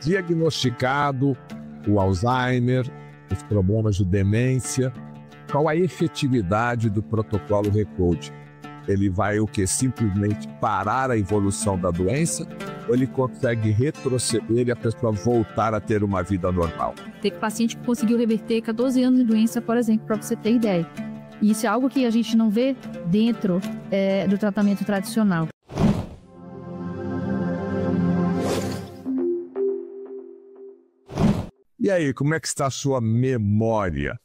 Diagnosticado o Alzheimer, os problemas de demência, qual a efetividade do protocolo Recode? Ele vai o quê? Simplesmente parar a evolução da doença ou ele consegue retroceder e a pessoa voltar a ter uma vida normal? Teve paciente que conseguiu reverter 14 anos de doença, por exemplo, para você ter ideia. E isso é algo que a gente não vê dentro do tratamento tradicional. E aí, como é que está a sua memória?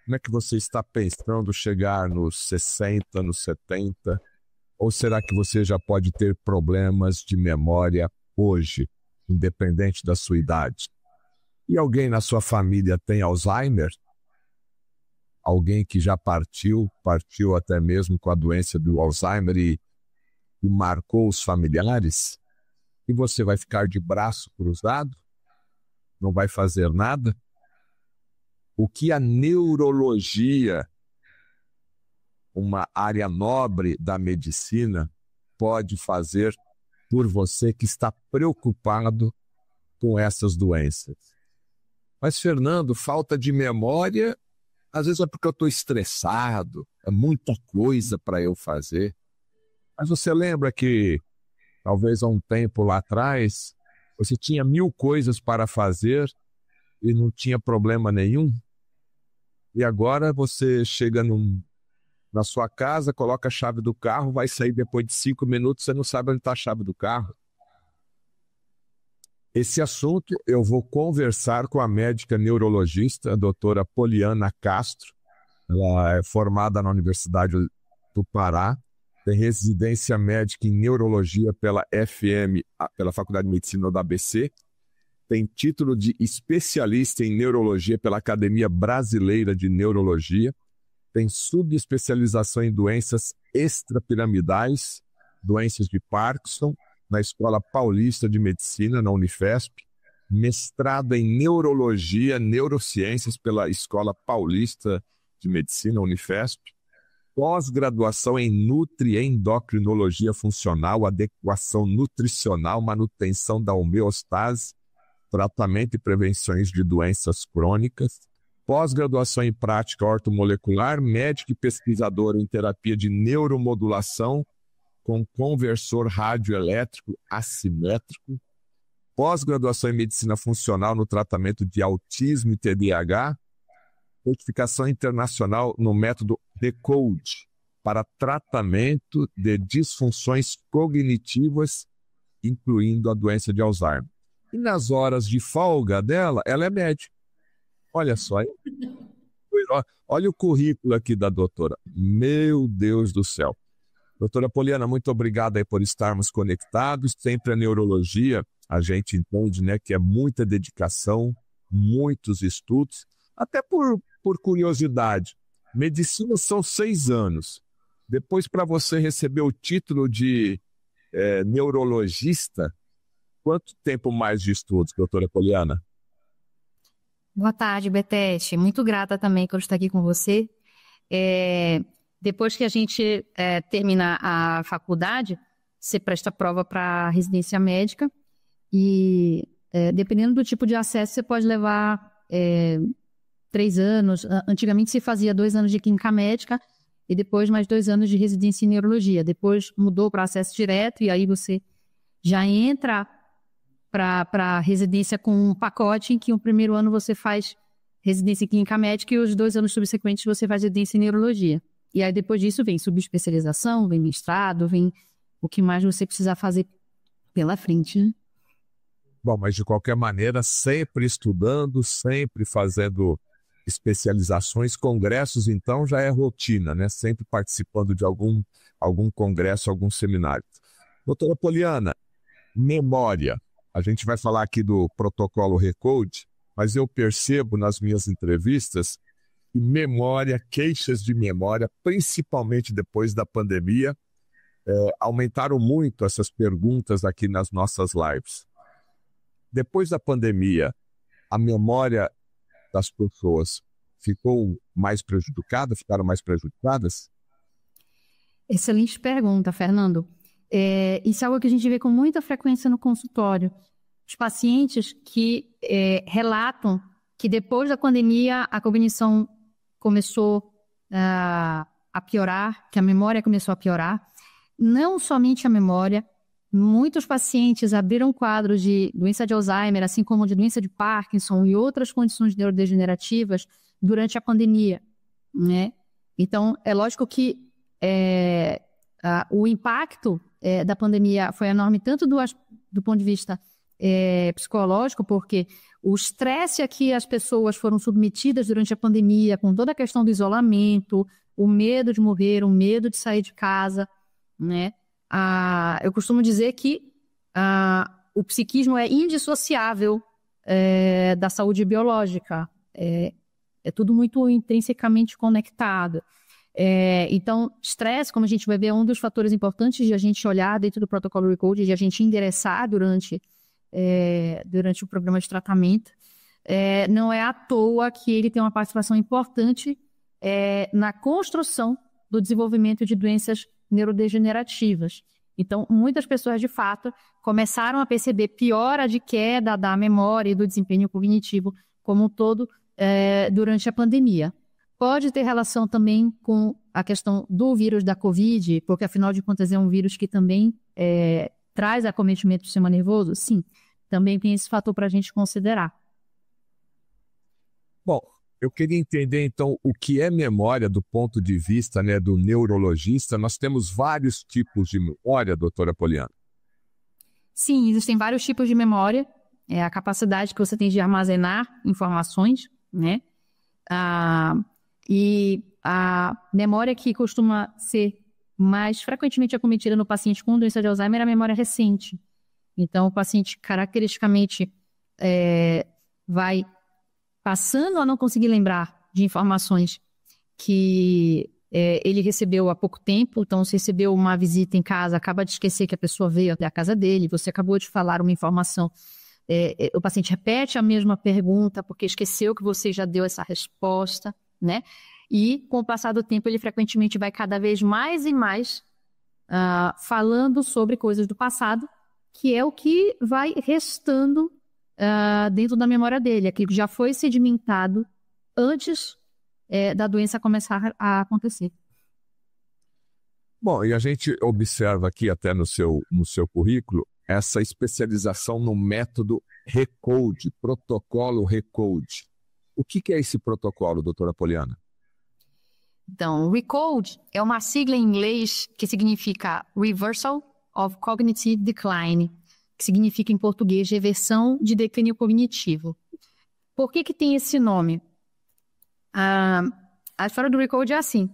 Como é que você está pensando chegar nos 60, nos 70? Ou será que você já pode ter problemas de memória hoje, independente da sua idade? E alguém na sua família tem Alzheimer? Alguém que já partiu até mesmo com a doença do Alzheimer e marcou os familiares? E você vai ficar de braço cruzado? Não vai fazer nada? O que a neurologia, uma área nobre da medicina, pode fazer por você que está preocupado com essas doenças? Mas, Fernando, falta de memória, às vezes é porque eu estou estressado, é muita coisa para eu fazer. Mas você lembra que, talvez há um tempo lá atrás, você tinha 1000 coisas para fazer e não tinha problema nenhum? E agora você chega na sua casa, coloca a chave do carro, vai sair depois de 5 minutos, você não sabe onde está a chave do carro. Esse assunto eu vou conversar com a médica neurologista, a doutora Poliana Castro. Ela é formada na Universidade do Pará, tem residência médica em neurologia pela pela Faculdade de Medicina da ABC, tem título de especialista em neurologia pela Academia Brasileira de Neurologia, tem subespecialização em doenças extrapiramidais, doenças de Parkinson, na Escola Paulista de Medicina, na Unifesp, mestrado em neurologia, neurociências pela Escola Paulista de Medicina, Unifesp, pós-graduação em Nutri-Endocrinologia Funcional, adequação nutricional, manutenção da homeostase, tratamento e prevenções de doenças crônicas, pós-graduação em prática ortomolecular, médico e pesquisador em terapia de neuromodulação com conversor radioelétrico assimétrico, pós-graduação em medicina funcional no tratamento de autismo e TDAH, certificação internacional no método Decode para tratamento de disfunções cognitivas, incluindo a doença de Alzheimer. E nas horas de folga dela, ela é médica. Olha só, olha o currículo aqui da doutora. Meu Deus do céu. Doutora Poliana, muito obrigado aí por estarmos conectados. Sempre a neurologia, a gente entende, né, que é muita dedicação, muitos estudos, até por curiosidade. Medicina são 6 anos. Depois, para você receber o título de neurologista, quanto tempo mais de estudos, doutora Poliana? Boa tarde, Betete. Muito grata também por estar aqui com você. Depois que a gente termina a faculdade, você presta prova para residência médica e, dependendo do tipo de acesso, você pode levar 3 anos. Antigamente se fazia 2 anos de clínica médica e depois mais 2 anos de residência em neurologia. Depois mudou para acesso direto e aí você já entra para residência com um pacote em que o primeiro ano você faz residência em clínica médica e os 2 anos subsequentes você faz residência em neurologia. E aí depois disso vem subespecialização, vem mestrado, vem o que mais você precisar fazer pela frente, né? Bom, mas de qualquer maneira, sempre estudando, sempre fazendo especializações, congressos, então já é rotina, né? Sempre participando de algum congresso, algum seminário. Doutora Poliana, memória. A gente vai falar aqui do protocolo Recode, mas eu percebo nas minhas entrevistas que memória, queixas de memória, principalmente depois da pandemia, aumentaram muito essas perguntas aqui nas nossas lives. Depois da pandemia, a memória das pessoas ficou mais prejudicada? Ficaram mais prejudicadas? Excelente pergunta, Fernando. Isso é algo que a gente vê com muita frequência no consultório. os pacientes que relatam que depois da pandemia a cognição começou a piorar, que a memória começou a piorar. Não somente a memória, muitos pacientes abriram quadros de doença de Alzheimer, assim como de doença de Parkinson e outras condições neurodegenerativas durante a pandemia, né? Então, é lógico que o impacto da pandemia foi enorme, tanto do ponto de vista psicológico, porque o estresse a que as pessoas foram submetidas durante a pandemia, com toda a questão do isolamento, o medo de morrer, o medo de sair de casa, né? Eu costumo dizer que o psiquismo é indissociável da saúde biológica. É tudo muito intrinsecamente conectado. Então, estresse, como a gente vai ver, é um dos fatores importantes de a gente olhar dentro do protocolo RECODE, de a gente endereçar durante o programa de tratamento. Não é à toa que ele tem uma participação importante na construção do desenvolvimento de doenças neurodegenerativas. Então, muitas pessoas, de fato, começaram a perceber piora de queda da memória e do desempenho cognitivo como um todo durante a pandemia. Pode ter relação também com a questão do vírus da Covid, porque, afinal de contas, é um vírus que também traz acometimento do sistema nervoso? Sim, também tem esse fator para a gente considerar. Bom, eu queria entender, então, o que é memória do ponto de vista, né, do neurologista. Nós temos vários tipos de memória, doutora Poliana. Sim, existem vários tipos de memória. É a capacidade que você tem de armazenar informações, né? E a memória que costuma ser mais frequentemente acometida no paciente com doença de Alzheimer é a memória recente. Então, o paciente, caracteristicamente, vai passando a não conseguir lembrar de informações que ele recebeu há pouco tempo. Então, se recebeu uma visita em casa, acaba de esquecer que a pessoa veio até a casa dele, você acabou de falar uma informação, o paciente repete a mesma pergunta porque esqueceu que você já deu essa resposta, né? E, com o passar do tempo, ele frequentemente vai cada vez mais e mais falando sobre coisas do passado, que é o que vai restando dentro da memória dele, aquilo que já foi sedimentado antes da doença começar a acontecer. Bom, e a gente observa aqui até no seu currículo essa especialização no método RECODE, protocolo RECODE. O que é esse protocolo, doutora Poliana? Então, RECODE é uma sigla em inglês que significa Reversal of Cognitive Decline, que significa em português reversão de declínio cognitivo. Por que tem esse nome? A história do RECODE é assim.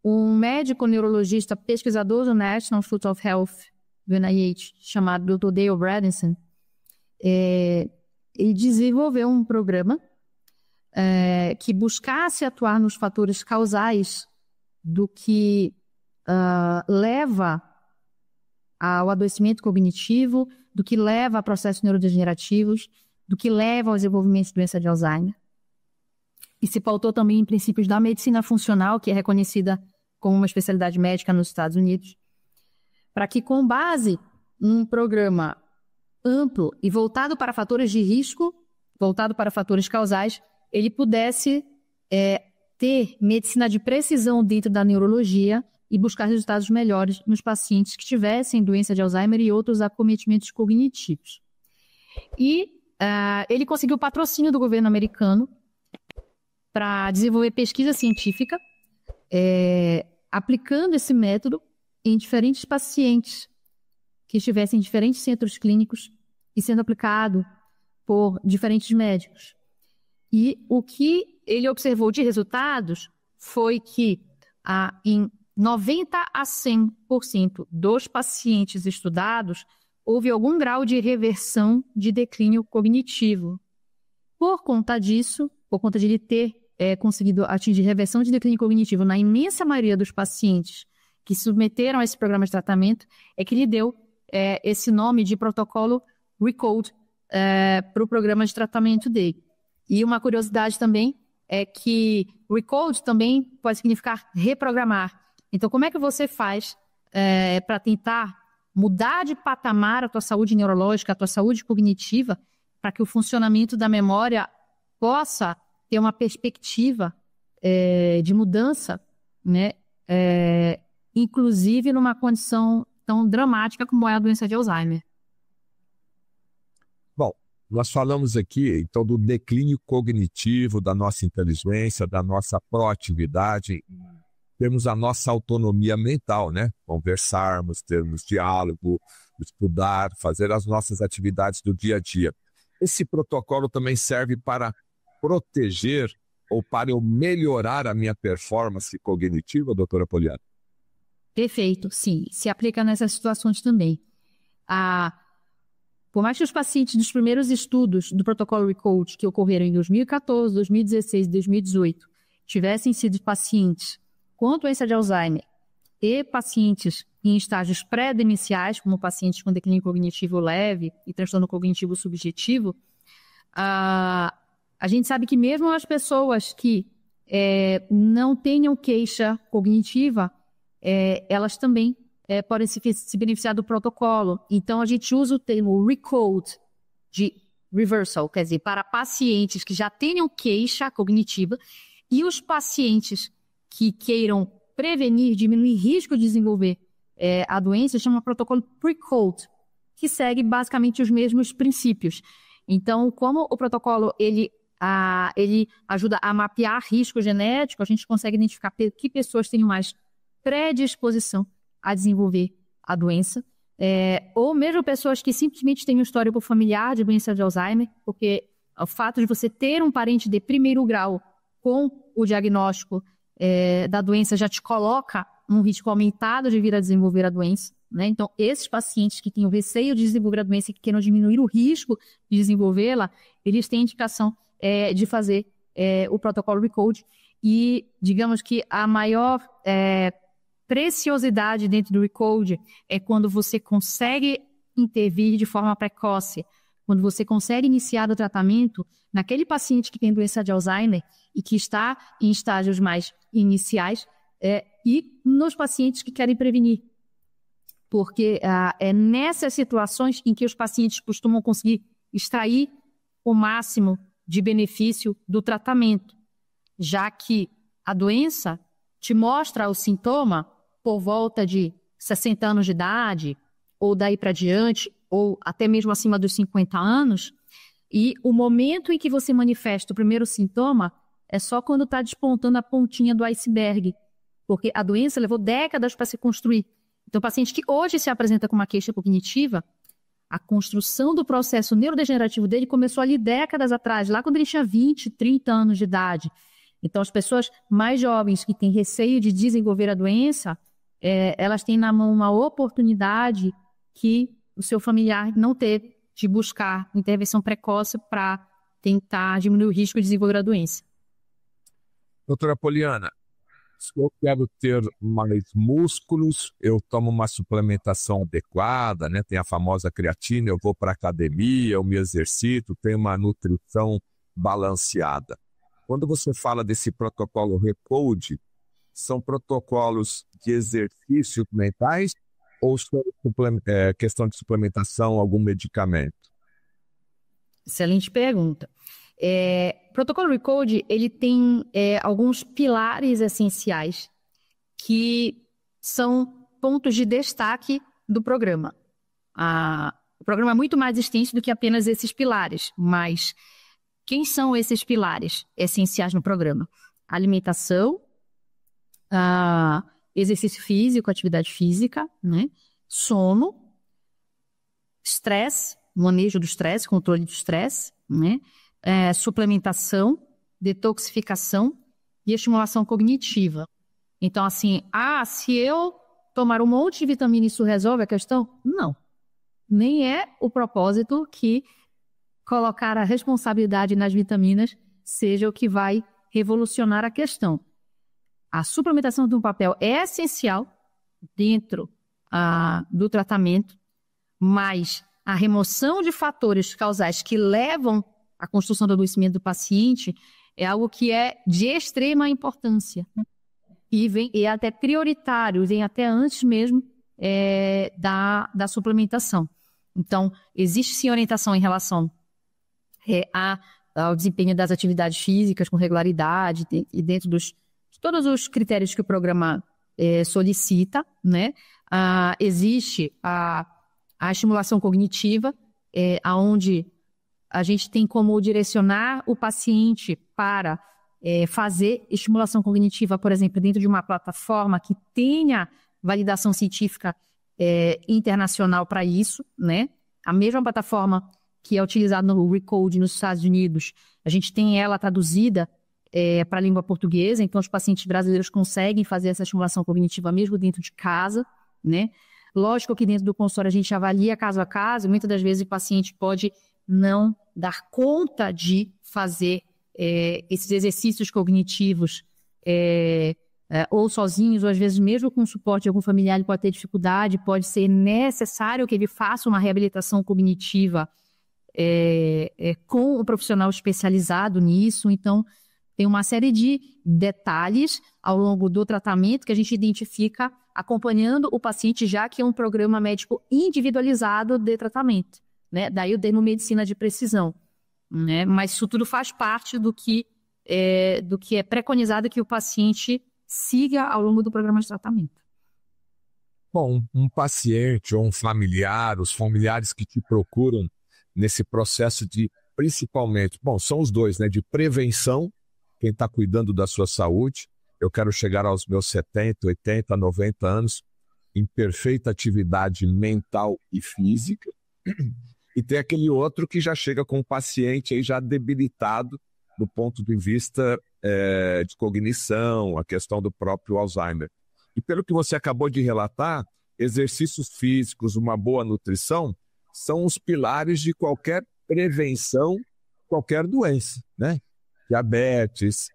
Um médico neurologista pesquisador do National Institute of Health do NIH, chamado Dr. Dale Bredesen, ele desenvolveu um programa que buscasse atuar nos fatores causais do que leva ao adoecimento cognitivo, do que leva a processos neurodegenerativos, do que leva ao desenvolvimento de doença de Alzheimer. E se pautou também em princípios da medicina funcional, que é reconhecida como uma especialidade médica nos Estados Unidos, para que, com base num programa amplo e voltado para fatores de risco, voltado para fatores causais, ele pudesse ter medicina de precisão dentro da neurologia e buscar resultados melhores nos pacientes que tivessem doença de Alzheimer e outros acometimentos cognitivos. E ele conseguiu patrocínio do governo americano para desenvolver pesquisa científica, aplicando esse método em diferentes pacientes que estivessem em diferentes centros clínicos e sendo aplicado por diferentes médicos. E o que ele observou de resultados foi que em 90% a 100% dos pacientes estudados houve algum grau de reversão de declínio cognitivo. Por conta disso, por conta de ele ter conseguido atingir reversão de declínio cognitivo na imensa maioria dos pacientes que se submeteram a esse programa de tratamento, é que lhe deu esse nome de protocolo RECODE para o programa de tratamento dele. E uma curiosidade também é que RECODE também pode significar reprogramar. Então, como é que você faz para tentar mudar de patamar a tua saúde neurológica, a tua saúde cognitiva, para que o funcionamento da memória possa ter uma perspectiva de mudança, né? Inclusive numa condição tão dramática como é a doença de Alzheimer. Bom, nós falamos aqui, então, do declínio cognitivo da nossa inteligência, da nossa proatividade. Temos a nossa autonomia mental, né? Conversarmos, termos diálogo, estudar, fazer as nossas atividades do dia a dia. Esse protocolo também serve para proteger ou para eu melhorar a minha performance cognitiva, doutora Poliana? Perfeito, sim. Se aplica nessas situações também. Por mais que os pacientes dos primeiros estudos do protocolo Recode, que ocorreram em 2014, 2016 e 2018, tivessem sido pacientes com doença de Alzheimer e pacientes em estágios pré-demenciais, como pacientes com declínio cognitivo leve e transtorno cognitivo subjetivo, a gente sabe que mesmo as pessoas que não tenham queixa cognitiva, elas também podem se beneficiar do protocolo. Então, a gente usa o termo Recode, de reversal, quer dizer, para pacientes que já tenham queixa cognitiva e os pacientes que queiram prevenir, diminuir risco de desenvolver a doença, chama protocolo Precode, que segue basicamente os mesmos princípios. Então, como o protocolo ele ajuda a mapear risco genético, a gente consegue identificar que pessoas têm mais predisposição a desenvolver a doença, ou mesmo pessoas que simplesmente têm um histórico familiar de doença de Alzheimer, porque o fato de você ter um parente de primeiro grau com o diagnóstico da doença já te coloca um risco aumentado de vir a desenvolver a doença, né? Então, esses pacientes que têm o receio de desenvolver a doença e que queiram diminuir o risco de desenvolvê-la, eles têm indicação de fazer o protocolo Recode. E, digamos que a maior preciosidade dentro do Recode é quando você consegue intervir de forma precoce, quando você consegue iniciar o tratamento naquele paciente que tem doença de Alzheimer e que está em estágios mais iniciais, e nos pacientes que querem prevenir. Porque é nessas situações em que os pacientes costumam conseguir extrair o máximo de benefício do tratamento, já que a doença te mostra o sintoma por volta de 60 anos de idade, ou daí para diante, ou até mesmo acima dos 50 anos, e o momento em que você manifesta o primeiro sintoma é só quando está despontando a pontinha do iceberg, porque a doença levou décadas para se construir. Então, o paciente que hoje se apresenta com uma queixa cognitiva, a construção do processo neurodegenerativo dele começou ali décadas atrás, lá quando ele tinha 20, 30 anos de idade. Então, as pessoas mais jovens que têm receio de desenvolver a doença, elas têm na mão uma oportunidade que o seu familiar não teve de buscar intervenção precoce para tentar diminuir o risco de desenvolver a doença. Doutora Poliana, se eu quero ter mais músculos, eu tomo uma suplementação adequada, né? Tem a famosa creatina, eu vou para a academia, eu me exercito, tenho uma nutrição balanceada. Quando você fala desse protocolo Recode, são protocolos de exercícios mentais ou só questão de suplementação, algum medicamento? Excelente pergunta. O protocolo Recode, ele tem alguns pilares essenciais que são pontos de destaque do programa. O programa é muito mais extenso do que apenas esses pilares, mas quem são esses pilares essenciais no programa? Alimentação, exercício físico, atividade física, né? Sono, estresse, manejo do estresse, controle do estresse, né? Suplementação, detoxificação e estimulação cognitiva. Então, assim, se eu tomar um monte de vitamina, isso resolve a questão? Não. Nem é o propósito que colocar a responsabilidade nas vitaminas seja o que vai revolucionar a questão. A suplementação tem um papel essencial dentro do tratamento, mas a remoção de fatores causais que levam à construção do adoecimento do paciente é algo que é de extrema importância e é até prioritário, vem até antes mesmo da suplementação. Então, existe sim orientação em relação ao desempenho das atividades físicas com regularidade e dentro de todos os critérios que o programa solicita, né? Existe a estimulação cognitiva, onde a gente tem como direcionar o paciente para fazer estimulação cognitiva, por exemplo, dentro de uma plataforma que tenha validação científica internacional para isso, né? A mesma plataforma que é utilizada no Recode nos Estados Unidos, a gente tem ela traduzida para a língua portuguesa, então os pacientes brasileiros conseguem fazer essa estimulação cognitiva mesmo dentro de casa, né? Lógico que dentro do consultório a gente avalia caso a caso, muitas das vezes o paciente pode não dar conta de fazer esses exercícios cognitivos ou sozinhos, ou às vezes mesmo com o suporte de algum familiar ele pode ter dificuldade, pode ser necessário que ele faça uma reabilitação cognitiva com um profissional especializado nisso. Então, tem uma série de detalhes ao longo do tratamento que a gente identifica acompanhando o paciente, já que é um programa médico individualizado de tratamento, né? Daí o termo medicina de precisão, né? Mas isso tudo faz parte do que é preconizado que o paciente siga ao longo do programa de tratamento. Bom, um paciente ou um familiar, os familiares que te procuram nesse processo de, principalmente, bom, são os dois, né? De prevenção, quem está cuidando da sua saúde. Eu quero chegar aos meus 70, 80, 90 anos em perfeita atividade mental e física. E tem aquele outro que já chega com o paciente aí já debilitado do ponto de vista de cognição, a questão do próprio Alzheimer. E pelo que você acabou de relatar, exercícios físicos, uma boa nutrição, são os pilares de qualquer prevenção, qualquer doença, né? Diabetes,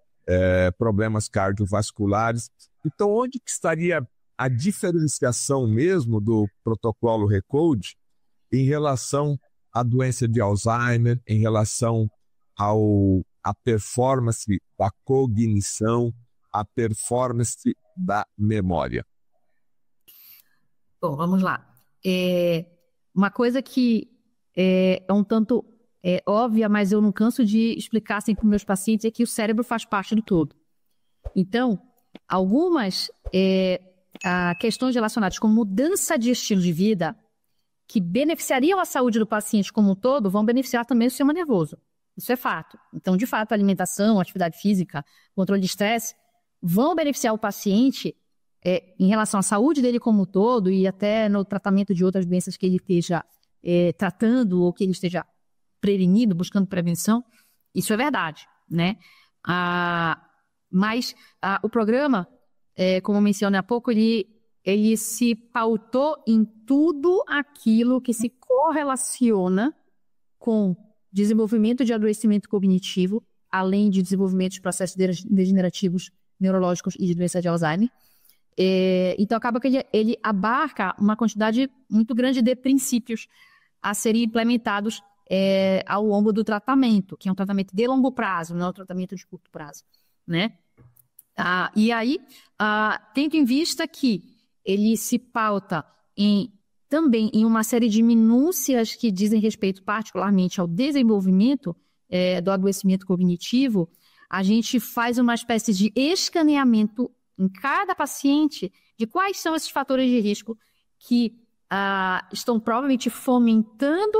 problemas cardiovasculares. Então, onde que estaria a diferenciação mesmo do protocolo Recode em relação à doença de Alzheimer, em relação à performance da cognição, à performance da memória? Bom, vamos lá. Uma coisa que é um tanto óbvia, mas eu não canso de explicar sempre para os meus pacientes, é que o cérebro faz parte do todo. Então, algumas questões relacionadas com mudança de estilo de vida que beneficiariam a saúde do paciente como um todo, vão beneficiar também o sistema nervoso. Isso é fato. Então, de fato, alimentação, atividade física, controle de estresse, vão beneficiar o paciente em relação à saúde dele como um todo e até no tratamento de outras doenças que ele esteja tratando ou que ele esteja prevenindo, buscando prevenção. Isso é verdade, né? Mas o programa, como eu mencionei há pouco, ele se pautou em tudo aquilo que se correlaciona com desenvolvimento de adoecimento cognitivo, além de desenvolvimento de processos degenerativos neurológicos e de doença de Alzheimer. Então, acaba que ele abarca uma quantidade muito grande de princípios a serem implementados ao longo do tratamento, que é um tratamento de longo prazo, não é um tratamento de curto prazo, né? E aí, tendo em vista que ele se pauta também em uma série de minúcias que dizem respeito particularmente ao desenvolvimento do adoecimento cognitivo, a gente faz uma espécie de escaneamento em cada paciente de quais são esses fatores de risco que estão provavelmente fomentando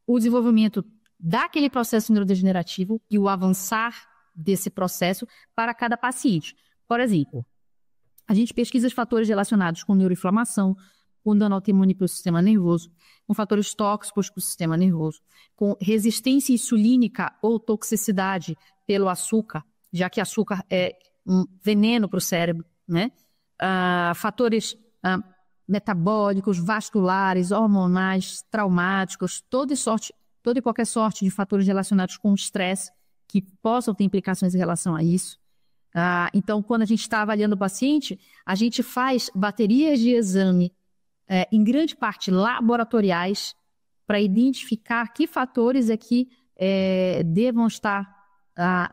o desenvolvimento daquele processo neurodegenerativo e o avançar desse processo para cada paciente. Por exemplo, a gente pesquisa os fatores relacionados com neuroinflamação, com dano autoimune para o sistema nervoso, com fatores tóxicos para o sistema nervoso, com resistência insulínica ou toxicidade pelo açúcar, já que açúcar é um veneno para o cérebro, né? Fatores metabólicos, vasculares, hormonais, traumáticos, toda e qualquer sorte de fatores relacionados com o estresse que possam ter implicações em relação a isso. Então, quando a gente está avaliando o paciente, a gente faz baterias de exame, em grande parte laboratoriais, para identificar que fatores devam estar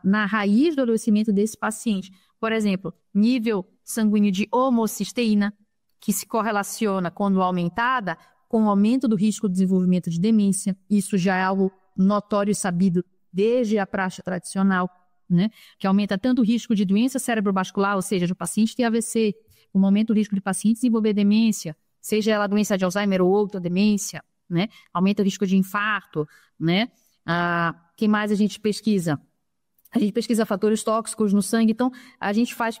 na raiz do adoecimento desse paciente. Por exemplo, nível sanguíneo de homocisteína, que se correlaciona, quando aumentada, com o aumento do risco de desenvolvimento de demência. Isso já é algo notório e sabido desde a praxe tradicional, né? Que aumenta tanto o risco de doença cerebrovascular, ou seja, do paciente ter AVC, como aumenta o risco de paciente desenvolver demência, seja ela doença de Alzheimer ou outra demência, né? Aumenta o risco de infarto, né? Que mais a gente pesquisa? A gente pesquisa fatores tóxicos no sangue, então a gente faz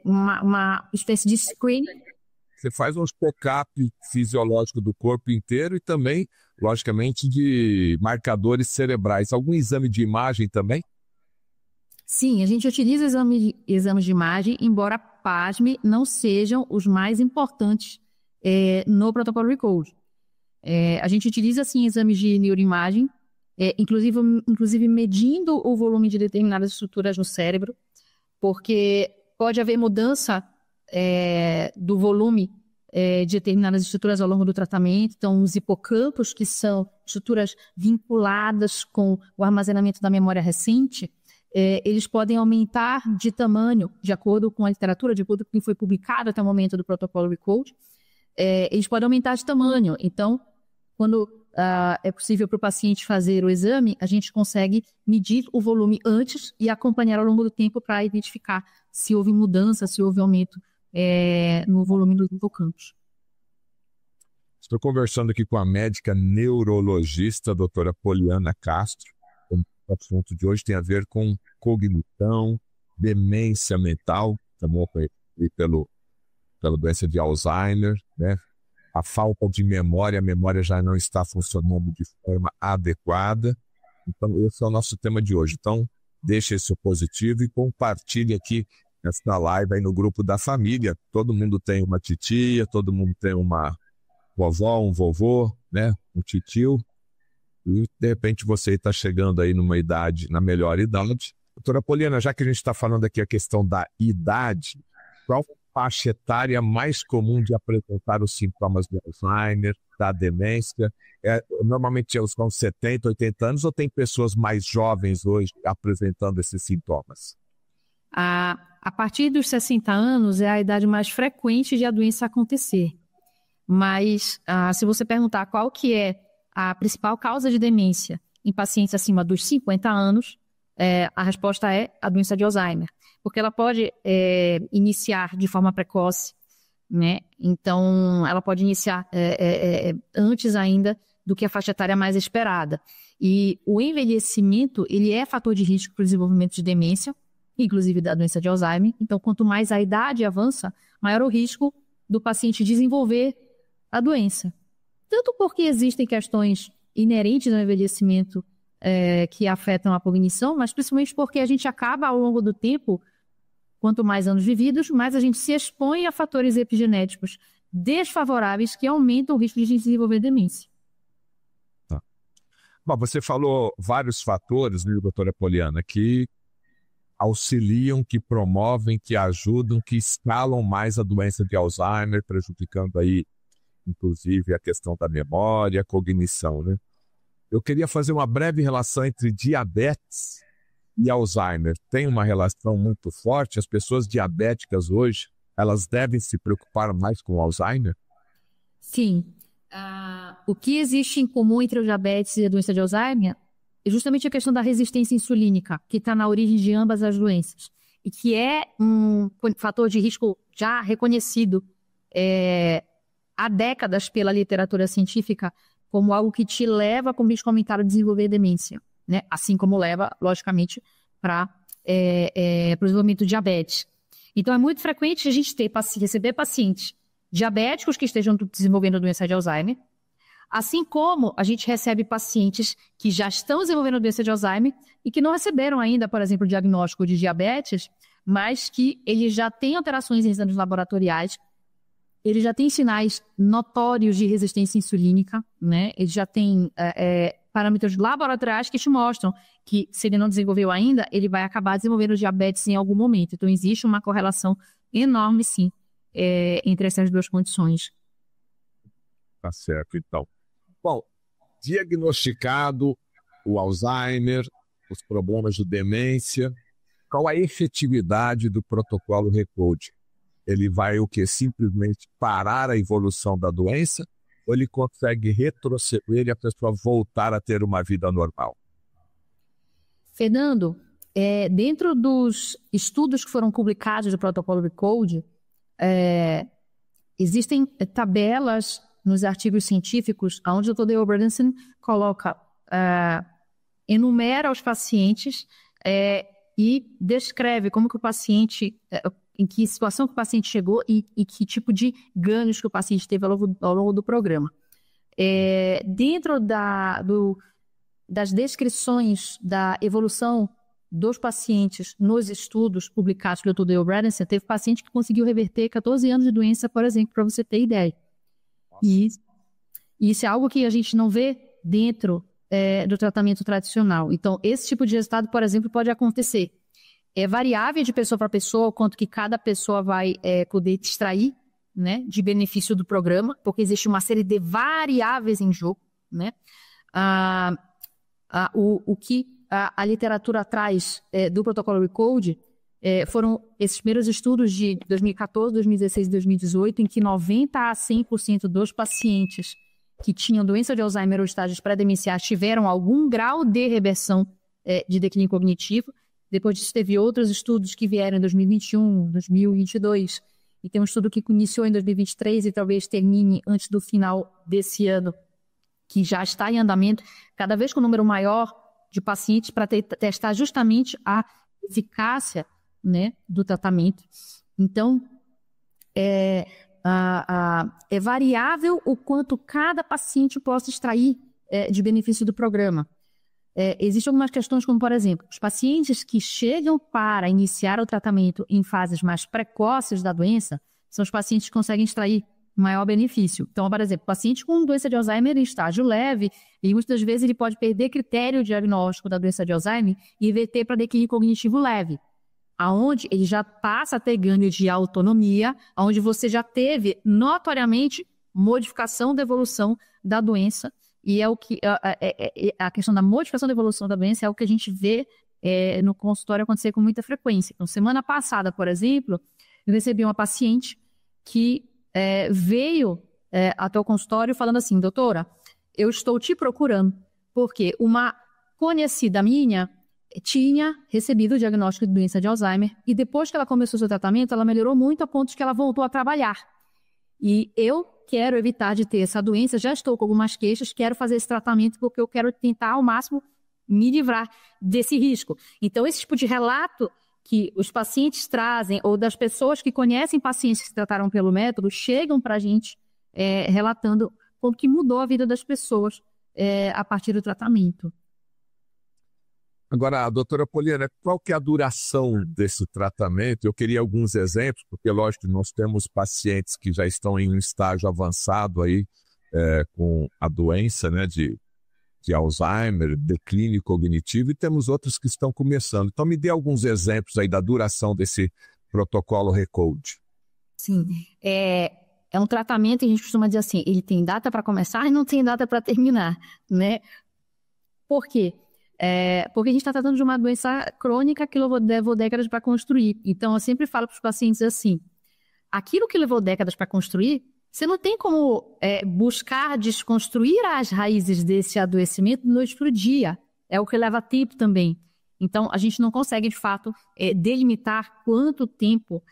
uma espécie de screening. Você faz um check-up fisiológico do corpo inteiro e também, logicamente, de marcadores cerebrais. Algum exame de imagem também? Sim, a gente utiliza exames de imagem, embora, pasme, não sejam os mais importantes no protocolo RECODE. A gente utiliza, sim, exames de neuroimagem, inclusive medindo o volume de determinadas estruturas no cérebro, porque pode haver mudança do volume de determinadas estruturas ao longo do tratamento. Então, os hipocampos, que são estruturas vinculadas com o armazenamento da memória recente, eles podem aumentar de tamanho, de acordo com a literatura, de acordo com o que foi publicado até o momento do protocolo RECODE, eles podem aumentar de tamanho. Então, quando é possível para o paciente fazer o exame, a gente consegue medir o volume antes e acompanhar ao longo do tempo para identificar se houve mudança, se houve aumento no volume dos hipocampos. Estou conversando aqui com a médica neurologista, a doutora Poliana Castro. O assunto de hoje tem a ver com cognição, demência mental, também pela doença de Alzheimer, né? A falta de memória, a memória já não está funcionando de forma adequada. Então, esse é o nosso tema de hoje. Então, deixe esse positivo e compartilhe aqui esta live aí no grupo da família. Todo mundo tem uma titia, todo mundo tem uma vovó, um vovô, né? Um titio. E, de repente, você está chegando aí na melhor idade. Doutora Poliana, já que a gente está falando aqui a questão da idade, qual a faixa etária mais comum de apresentar os sintomas do Alzheimer, da demência? Normalmente eles com 70, 80 anos, ou tem pessoas mais jovens hoje apresentando esses sintomas? A partir dos 60 anos é a idade mais frequente de a doença acontecer. Mas, se você perguntar qual que é a principal causa de demência em pacientes acima dos 50 anos, a resposta é a doença de Alzheimer. Porque ela pode iniciar de forma precoce, né? Então, ela pode iniciar antes ainda do que a faixa etária mais esperada. E o envelhecimento, ele é fator de risco para o desenvolvimento de demência, inclusive da doença de Alzheimer. Então, quanto mais a idade avança, maior o risco do paciente desenvolver a doença. Tanto porque existem questões inerentes ao envelhecimento que afetam a cognição, mas principalmente porque a gente acaba, ao longo do tempo, quanto mais anos vividos, mais a gente se expõe a fatores epigenéticos desfavoráveis que aumentam o risco de desenvolver demência. Tá. Bom, você falou vários fatores, né, doutora Poliana, que auxiliam, que promovem, que ajudam, que escalam mais a doença de Alzheimer, prejudicando aí, inclusive, a questão da memória, a cognição, né? Eu queria fazer uma breve relação entre diabetes e Alzheimer. Tem uma relação muito forte? As pessoas diabéticas hoje, elas devem se preocupar mais com o Alzheimer? Sim. O que existe em comum entre o diabetes e a doença de Alzheimer é justamente a questão da resistência insulínica, que está na origem de ambas as doenças, e que é um fator de risco já reconhecido há décadas pela literatura científica como algo que te leva com risco aumentado a desenvolver demência, né? Assim como leva, logicamente, para o desenvolvimento de diabetes. Então, é muito frequente a gente receber pacientes diabéticos que estejam desenvolvendo doença de Alzheimer, assim como a gente recebe pacientes que já estão desenvolvendo doença de Alzheimer e que não receberam ainda, por exemplo, o diagnóstico de diabetes, mas que eles já têm alterações em exames laboratoriais, ele já tem sinais notórios de resistência insulínica, né? Ele já tem parâmetros laboratoriais que te mostram que, se ele não desenvolveu ainda, ele vai acabar desenvolvendo diabetes em algum momento. Então, existe uma correlação enorme, sim, entre essas duas condições. Tá certo, então. Bom, diagnosticado o Alzheimer, os problemas de demência, qual a efetividade do protocolo RECODE? ele vai o quê? Simplesmente parar a evolução da doença, ou ele consegue retroceder e a pessoa voltar a ter uma vida normal? Fernando, dentro dos estudos que foram publicados do protocolo RECODE, existem tabelas nos artigos científicos onde o Dr. Dale Bredesen coloca, enumera os pacientes e descreve como que o paciente, em que situação que o paciente chegou e que tipo de ganhos que o paciente teve ao longo do programa. Dentro das descrições da evolução dos pacientes nos estudos publicados pelo Dr. Dale Bredesen, teve paciente que conseguiu reverter 14 anos de doença, por exemplo, para você ter ideia. E isso é algo que a gente não vê dentro do tratamento tradicional. Então, esse tipo de resultado, por exemplo, pode acontecer. É variável de pessoa para pessoa, quanto que cada pessoa vai poder extrair, né, de benefício do programa, porque existe uma série de variáveis em jogo, né? O que a literatura traz do protocolo RECODE foram esses primeiros estudos de 2014, 2016 e 2018, em que 90% a 100% dos pacientes que tinham doença de Alzheimer ou estágios pré-demenciais tiveram algum grau de reversão de declínio cognitivo. Depois disso, teve outros estudos que vieram em 2021, 2022, e tem um estudo que iniciou em 2023 e talvez termine antes do final desse ano, que já está em andamento, cada vez com um número maior de pacientes para testar justamente a eficácia, né, do tratamento. Então, é variável o quanto cada paciente possa extrair de benefício do programa. Existem algumas questões como, por exemplo, os pacientes que chegam para iniciar o tratamento em fases mais precoces da doença são os pacientes que conseguem extrair maior benefício. Então, por exemplo, paciente com doença de Alzheimer em estágio leve, e muitas vezes ele pode perder critério diagnóstico da doença de Alzheimer e reverter para declínio cognitivo leve, aonde ele já passa a ter ganho de autonomia, onde você já teve notoriamente modificação da evolução da doença, e é o que a questão da modificação da evolução da doença é o que a gente vê no consultório acontecer com muita frequência. Então, semana passada, por exemplo, eu recebi uma paciente que veio até o consultório falando assim: doutora, eu estou te procurando porque uma conhecida minha tinha recebido o diagnóstico de doença de Alzheimer e depois que ela começou o seu tratamento, ela melhorou muito a ponto de que ela voltou a trabalhar. E eu quero evitar de ter essa doença, já estou com algumas queixas, quero fazer esse tratamento porque eu quero tentar ao máximo me livrar desse risco. Então, esse tipo de relato que os pacientes trazem, ou das pessoas que conhecem pacientes que se trataram pelo método, chegam para a gente relatando como que mudou a vida das pessoas a partir do tratamento. Agora, doutora Poliana, qual que é a duração desse tratamento? Eu queria alguns exemplos, porque, lógico, nós temos pacientes que já estão em um estágio avançado aí, com a doença, né, de Alzheimer, declínio cognitivo, e temos outros que estão começando. Então, me dê alguns exemplos aí da duração desse protocolo RECODE. Sim, é um tratamento que a gente costuma dizer assim, ele tem data para começar e não tem data para terminar, né? Por quê? Porque a gente está tratando de uma doença crônica que levou décadas para construir. Então, eu sempre falo para os pacientes assim, aquilo que levou décadas para construir, você não tem como buscar desconstruir as raízes desse adoecimento da noite para o dia. É o que leva tempo também. Então, a gente não consegue, de fato, delimitar quanto tempo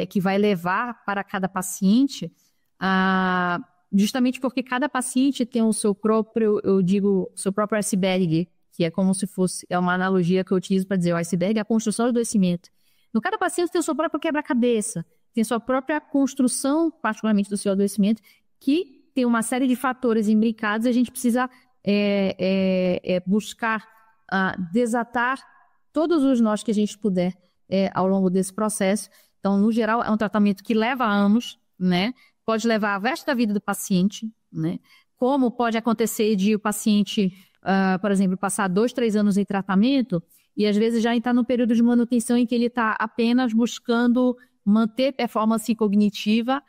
que vai levar para cada paciente, justamente porque cada paciente tem o seu próprio, eu digo, seu próprio iceberg, que é como se fosse, uma analogia que eu utilizo para dizer, o iceberg é a construção do adoecimento. No cada paciente tem o seu próprio quebra-cabeça, tem sua própria construção, particularmente do seu adoecimento, que tem uma série de fatores imbricados e a gente precisa buscar desatar todos os nós que a gente puder ao longo desse processo. Então, no geral, é um tratamento que leva anos, né? Pode levar o resto da vida do paciente, né? Como pode acontecer de o paciente, por exemplo, passar 2, 3 anos em tratamento e às vezes já está no período de manutenção em que ele está apenas buscando manter performance cognitiva,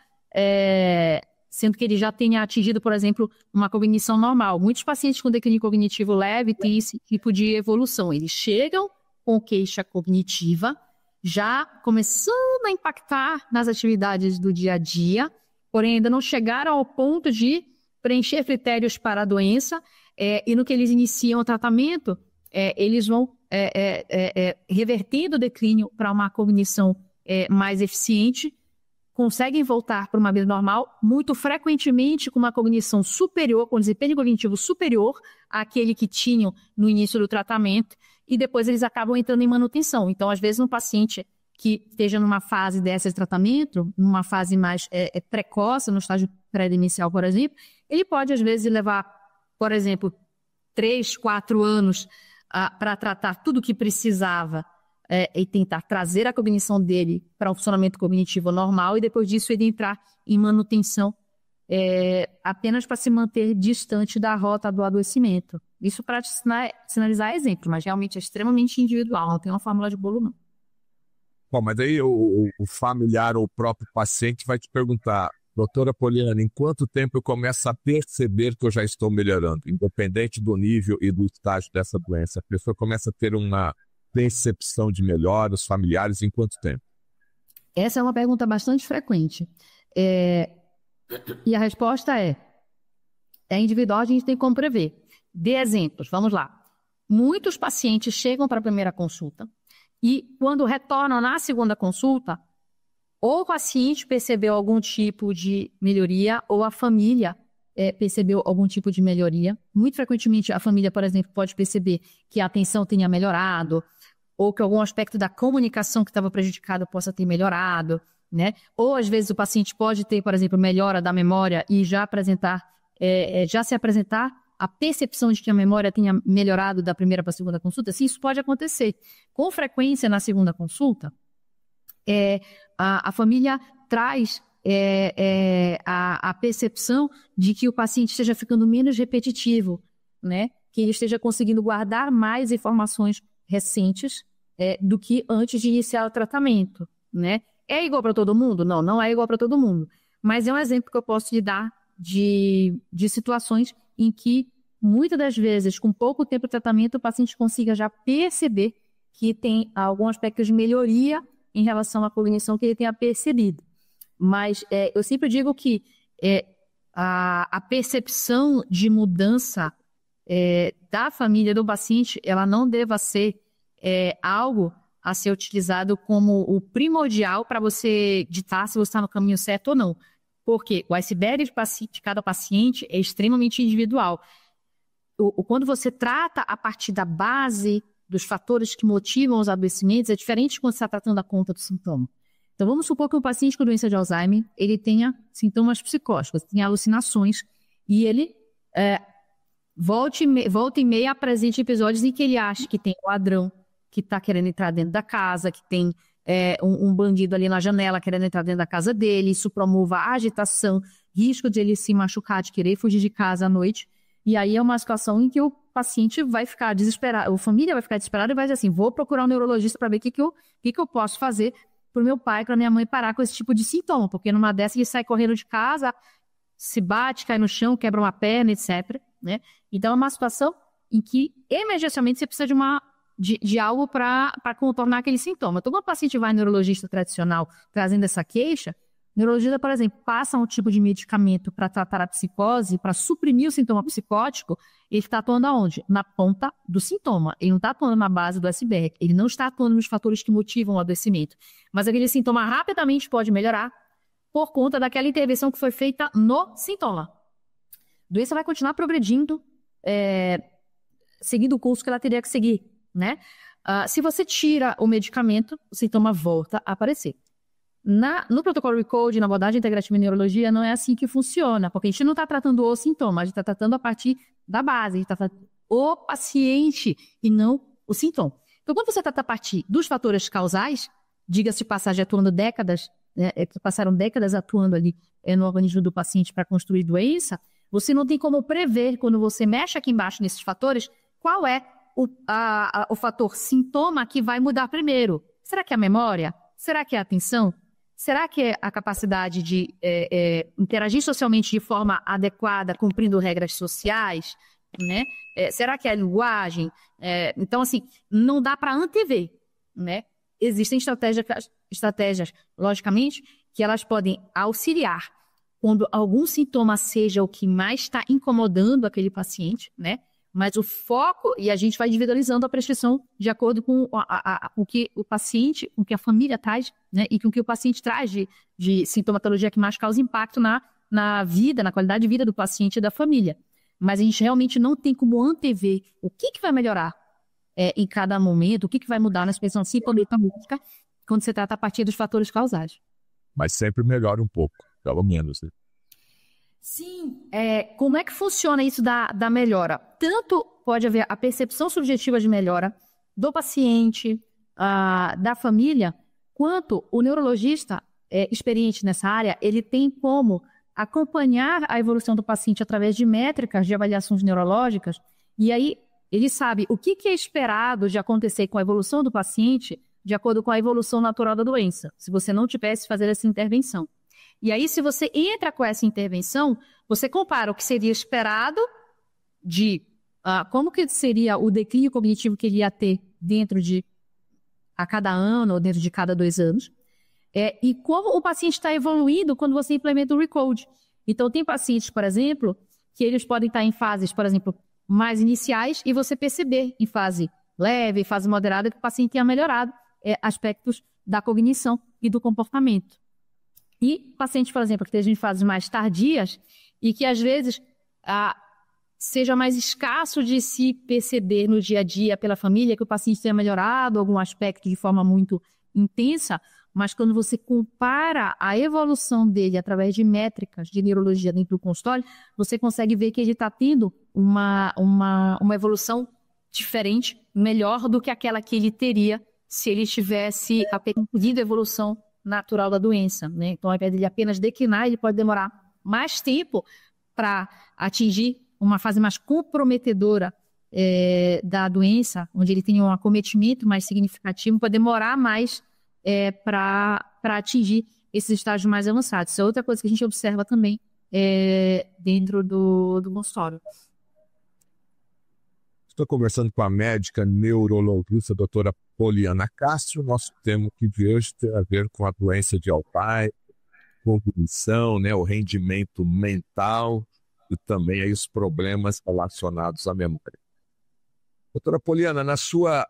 sendo que ele já tenha atingido, por exemplo, uma cognição normal. Muitos pacientes com declínio cognitivo leve têm esse tipo de evolução. Eles chegam com queixa cognitiva, já começando a impactar nas atividades do dia a dia, porém ainda não chegaram ao ponto de preencher critérios para a doença, e no que eles iniciam o tratamento, eles vão revertendo o declínio para uma cognição mais eficiente, conseguem voltar para uma vida normal, muito frequentemente com uma cognição superior, com desempenho cognitivo superior àquele que tinham no início do tratamento, e depois eles acabam entrando em manutenção. Então, às vezes, um paciente que esteja numa fase dessa de tratamento, numa fase mais precoce, no estágio pré-inicial, por exemplo, ele pode, às vezes, levar, por exemplo, 3, 4 anos para tratar tudo o que precisava e tentar trazer a cognição dele para um funcionamento cognitivo normal, e depois disso ele entrar em manutenção apenas para se manter distante da rota do adoecimento. Isso para sinalizar exemplo, mas realmente é extremamente individual, não tem uma fórmula de bolo, não. Bom, mas aí o familiar ou o próprio paciente vai te perguntar: doutora Poliana, em quanto tempo eu começo a perceber que eu já estou melhorando, independente do nível e do estágio dessa doença? A pessoa começa a ter uma percepção de melhora, os familiares, em quanto tempo? Essa é uma pergunta bastante frequente. E a resposta é individual, a gente tem como prever. Dê exemplos, vamos lá. Muitos pacientes chegam para a primeira consulta e, quando retornam na segunda consulta, ou o paciente percebeu algum tipo de melhoria, ou a família percebeu algum tipo de melhoria. Muito frequentemente, a família, por exemplo, pode perceber que a atenção tenha melhorado, ou que algum aspecto da comunicação que estava prejudicado possa ter melhorado, né? Ou, às vezes, o paciente pode ter, por exemplo, melhora da memória e já se apresentar a percepção de que a memória tenha melhorado da primeira para a segunda consulta. Sim, isso pode acontecer. Com frequência, na segunda consulta, a família traz a percepção de que o paciente esteja ficando menos repetitivo, né? Que ele esteja conseguindo guardar mais informações recentes do que antes de iniciar o tratamento, né? É igual para todo mundo? Não, não é igual para todo mundo. Mas é um exemplo que eu posso te dar de situações em que, muitas das vezes, com pouco tempo de tratamento, o paciente consiga já perceber que tem algum aspecto de melhoria em relação à cognição que ele tenha percebido. Mas eu sempre digo que a percepção de mudança da família do paciente, ela não deva ser algo a ser utilizado como o primordial para você ditar se você está no caminho certo ou não. Porque o iceberg de cada paciente é extremamente individual. Quando você trata a partir da base dos fatores que motivam os adoecimentos, é diferente de quando você está tratando a conta do sintoma. Então, vamos supor que um paciente com doença de Alzheimer, ele tenha sintomas psicóticos, tenha alucinações, e ele volta e meia apresente episódios em que ele acha que tem um ladrão que está querendo entrar dentro da casa, que tem um bandido ali na janela querendo entrar dentro da casa dele, isso promova agitação, risco de ele se machucar, de querer fugir de casa à noite. E aí é uma situação em que o paciente vai ficar desesperado, a família vai ficar desesperada e vai dizer assim: vou procurar um neurologista para ver o que eu posso fazer para o meu pai, para minha mãe parar com esse tipo de sintoma, porque numa dessa ele sai correndo de casa, se bate, cai no chão, quebra uma perna, etc. Né? Então é uma situação em que emergencialmente você precisa de algo para contornar aquele sintoma. Então, quando o paciente vai ao neurologista tradicional trazendo essa queixa, o neurologista, por exemplo, passa um tipo de medicamento para tratar a psicose, para suprimir o sintoma psicótico, ele está atuando aonde? Na ponta do sintoma. Ele não está atuando na base do iceberg, ele não está atuando nos fatores que motivam o adoecimento. Mas aquele sintoma rapidamente pode melhorar por conta daquela intervenção que foi feita no sintoma. A doença vai continuar progredindo, seguindo o curso que ela teria que seguir, né? Se você tira o medicamento, o sintoma volta a aparecer. No protocolo RECODE, na abordagem integrativa em neurologia, não é assim que funciona, porque a gente não está tratando o sintoma, a gente está tratando a partir da base, a gente está tratando o paciente e não o sintoma. Então, quando você trata a partir dos fatores causais, diga-se de passagem, atuando décadas, né, passaram décadas atuando ali no organismo do paciente para construir doença, você não tem como prever, quando você mexe aqui embaixo nesses fatores, qual é o fator sintoma que vai mudar primeiro. Será que é a memória? Será que é a atenção? Será que é a capacidade de interagir socialmente de forma adequada, cumprindo regras sociais? Né? Será que é a linguagem? Então, assim, não dá para antever, né? existem estratégias, logicamente, que elas podem auxiliar quando algum sintoma seja o que mais está incomodando aquele paciente, né? Mas o foco, e a gente vai individualizando a prescrição de acordo com o que o paciente, o que a família traz, né? E com o que o paciente traz de sintomatologia que mais causa impacto na vida, na qualidade de vida do paciente e da família. Mas a gente realmente não tem como antever o que vai melhorar em cada momento, o que vai mudar na expressão sintomática quando se trata a partir dos fatores causais. Mas sempre melhora um pouco, pelo menos, né? Sim. Como é que funciona isso da melhora? Tanto pode haver a percepção subjetiva de melhora do paciente, da família, quanto o neurologista experiente nessa área, ele tem como acompanhar a evolução do paciente através de métricas de avaliações neurológicas, e aí ele sabe o que é esperado de acontecer com a evolução do paciente de acordo com a evolução natural da doença, se você não tivesse fazer essa intervenção. E aí, se você entra com essa intervenção, você compara o que seria esperado de como que seria o declínio cognitivo que ele ia ter dentro de a cada ano ou dentro de cada 2 anos, e como o paciente está evoluindo quando você implementa o Recode. Então, tem pacientes, por exemplo, que eles podem estar em fases, por exemplo, mais iniciais e você perceber em fase leve, fase moderada, que o paciente tenha melhorado aspectos da cognição e do comportamento. E pacientes, por exemplo, que estejam em fases mais tardias e que, às vezes, seja mais escasso de se perceber no dia a dia pela família que o paciente tenha melhorado algum aspecto de forma muito intensa, mas quando você compara a evolução dele através de métricas de neurologia dentro do consultório, você consegue ver que ele está tendo uma evolução diferente, melhor do que aquela que ele teria se ele tivesse aprendido a evolução natural da doença, né? Então, ao invés de ele apenas declinar, ele pode demorar mais tempo para atingir uma fase mais comprometedora da doença, onde ele tem um acometimento mais significativo, pode demorar mais para atingir esses estágios mais avançados. Isso é outra coisa que a gente observa também dentro do consultório. Estou conversando com a médica neurologista, a doutora Poliana Castro. Nosso tema aqui de hoje tem a ver com a doença de Alzheimer, cognição, né, o rendimento mental e também aí os problemas relacionados à memória. Doutora Poliana, na sua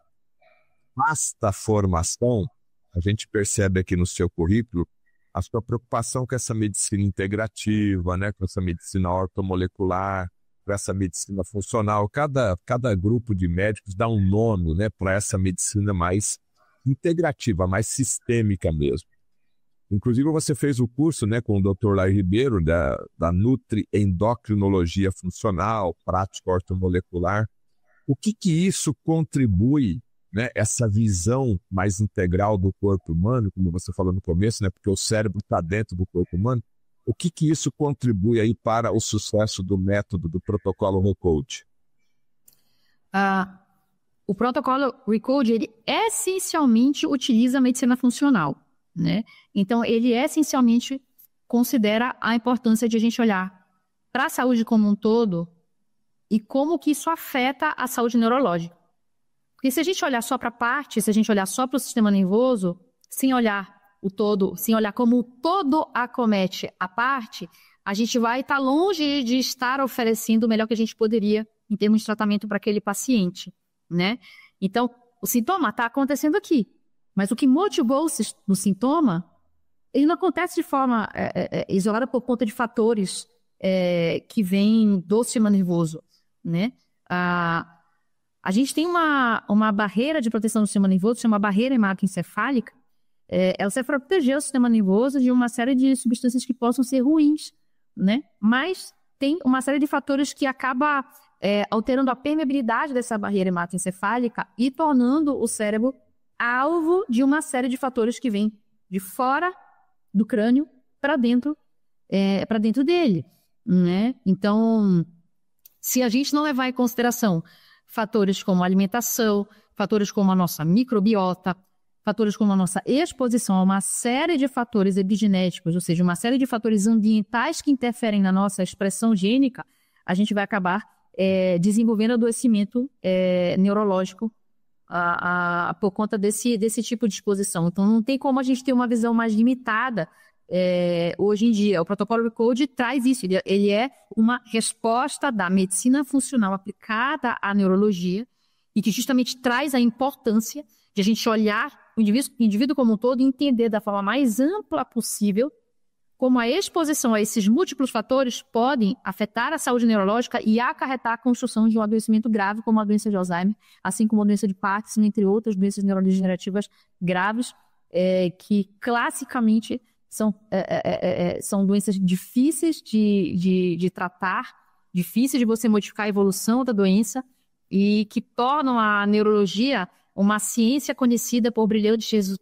vasta formação, a gente percebe aqui no seu currículo a sua preocupação com essa medicina integrativa, né, com essa medicina ortomolecular, para essa medicina funcional. Cada grupo de médicos dá um nome, né, para essa medicina mais integrativa, mais sistêmica mesmo. Inclusive, você fez o curso, né, com o Dr. Lai Ribeiro, da Nutri-Endocrinologia Funcional, Prática Ortomolecular. O que isso contribui, né, essa visão mais integral do corpo humano, como você falou no começo, né, porque o cérebro está dentro do corpo humano. O que isso contribui aí para o sucesso do método, do protocolo Recode? O protocolo Recode, ele essencialmente utiliza a medicina funcional, né? Então, ele essencialmente considera a importância de a gente olhar para a saúde como um todo e como que isso afeta a saúde neurológica. Porque se a gente olhar só para a parte, se a gente olhar só para o sistema nervoso, sem olhar o todo, sem olhar como o todo acomete a parte, a gente vai estar longe de estar oferecendo o melhor que a gente poderia em termos de tratamento para aquele paciente, né? Então, o sintoma está acontecendo aqui, mas o que motivou o sintoma, ele não acontece de forma isolada por conta de fatores que vêm do sistema nervoso, né? A gente tem uma barreira de proteção do sistema nervoso, chama barreira hematoencefálica. Ela serve para proteger o sistema nervoso de uma série de substâncias que possam ser ruins, né? Mas tem uma série de fatores que acaba alterando a permeabilidade dessa barreira hematoencefálica e tornando o cérebro alvo de uma série de fatores que vêm de fora do crânio para dentro dele, né? Então, se a gente não levar em consideração fatores como alimentação, fatores como a nossa microbiota, fatores como a nossa exposição a uma série de fatores epigenéticos, ou seja, uma série de fatores ambientais que interferem na nossa expressão gênica, a gente vai acabar desenvolvendo adoecimento neurológico por conta desse tipo de exposição. Então, não tem como a gente ter uma visão mais limitada hoje em dia. O protocolo RECODE traz isso, ele é uma resposta da medicina funcional aplicada à neurologia e que justamente traz a importância de a gente olhar o indivíduo como um todo e entender da forma mais ampla possível como a exposição a esses múltiplos fatores podem afetar a saúde neurológica e acarretar a construção de um adoecimento grave, como a doença de Alzheimer, assim como a doença de Parkinson, entre outras doenças neurodegenerativas graves, que classicamente são doenças difíceis de tratar, difíceis de você modificar a evolução da doença e que tornam a neurologia uma ciência conhecida por brilhantes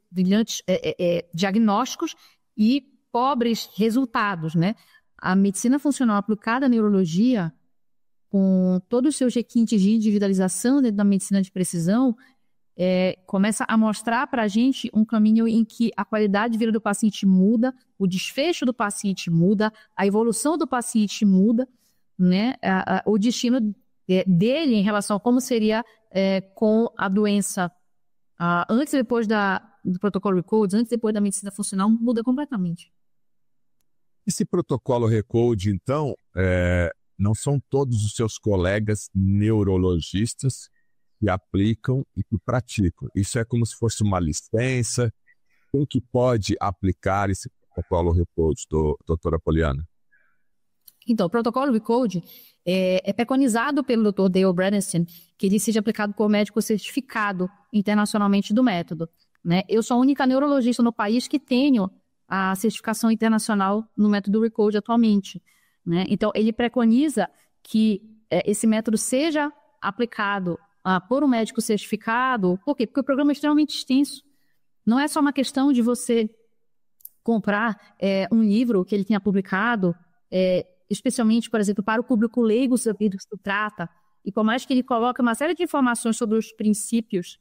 diagnósticos e pobres resultados, né? A medicina funcional aplicada à neurologia, com todos os seus requintes de individualização dentro da medicina de precisão, começa a mostrar para a gente um caminho em que a qualidade de vida do paciente muda, o desfecho do paciente muda, a evolução do paciente muda, né? O destino dele em relação a como seria com a doença antes e depois do protocolo RECODE, antes e depois da medicina funcional, muda completamente. Esse protocolo RECODE, então, não são todos os seus colegas neurologistas que aplicam e que praticam. Isso é como se fosse uma licença. Quem que pode aplicar esse protocolo RECODE, doutora Poliana? Então, o protocolo RECODE é preconizado pelo Dr. Dale Bredesen que ele seja aplicado por médico certificado internacionalmente do método, né? Eu sou a única neurologista no país que tenho a certificação internacional no método RECODE atualmente, né? Então, ele preconiza que esse método seja aplicado por um médico certificado. Por quê? Porque o programa é extremamente extenso. Não é só uma questão de você comprar um livro que ele tenha publicado, especialmente, por exemplo, para o público leigo sobre o que se trata, e por mais que ele coloque uma série de informações sobre os princípios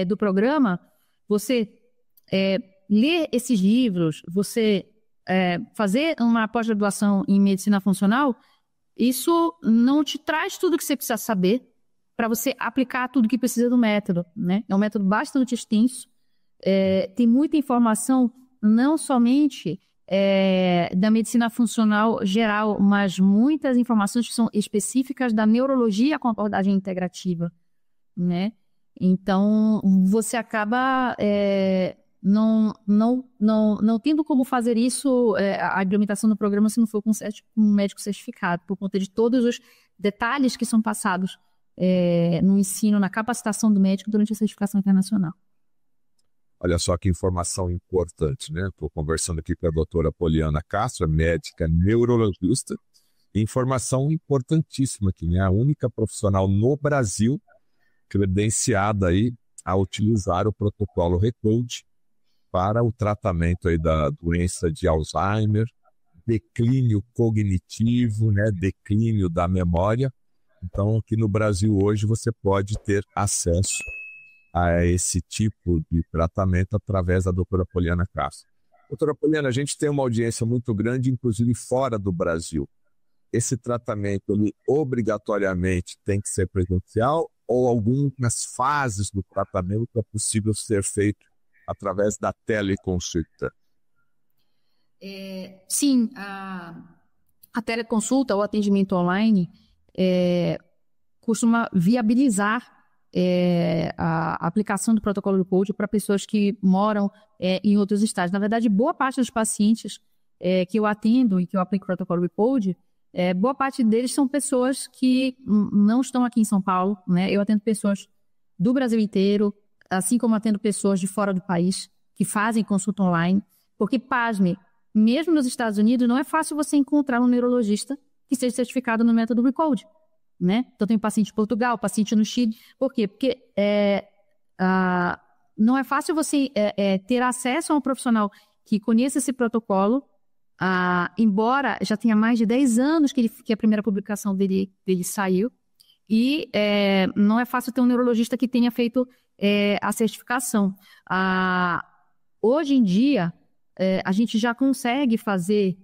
do programa, você ler esses livros, você fazer uma pós-graduação em medicina funcional, isso não te traz tudo o que você precisa saber para você aplicar tudo que precisa do método, né? É um método bastante extenso, tem muita informação, não somente da medicina funcional geral, mas muitas informações que são específicas da neurologia com abordagem integrativa, né? Então, você acaba não tendo como fazer isso, a implementação do programa, se não for com um médico certificado, por conta de todos os detalhes que são passados no ensino, na capacitação do médico durante a certificação internacional. Olha só que informação importante, né? Estou conversando aqui com a doutora Poliana Castro, médica neurologista. Informação importantíssima aqui, né? A única profissional no Brasil credenciada aí a utilizar o protocolo RECODE para o tratamento aí da doença de Alzheimer, declínio cognitivo, né? Declínio da memória. Então, aqui no Brasil hoje você pode ter acesso a esse tipo de tratamento através da doutora Poliana Castro. Doutora Poliana, a gente tem uma audiência muito grande, inclusive fora do Brasil. Esse tratamento, ele obrigatoriamente tem que ser presencial ou algumas fases do tratamento é possível ser feito através da teleconsulta? Sim, a teleconsulta ou atendimento online costuma viabilizar a aplicação do protocolo RECODE para pessoas que moram em outros estados. Na verdade, boa parte dos pacientes que eu atendo e que eu aplico o protocolo RECODE, boa parte deles são pessoas que não estão aqui em São Paulo, né? Eu atendo pessoas do Brasil inteiro, assim como atendo pessoas de fora do país que fazem consulta online, porque, pasme, mesmo nos Estados Unidos, não é fácil você encontrar um neurologista que seja certificado no método RECODE, né? Então, tem paciente em Portugal, paciente no Chile. Por quê? Porque não é fácil você ter acesso a um profissional que conheça esse protocolo, embora já tenha mais de 10 anos que a primeira publicação dele saiu, e não é fácil ter um neurologista que tenha feito a certificação. Hoje em dia, a gente já consegue fazer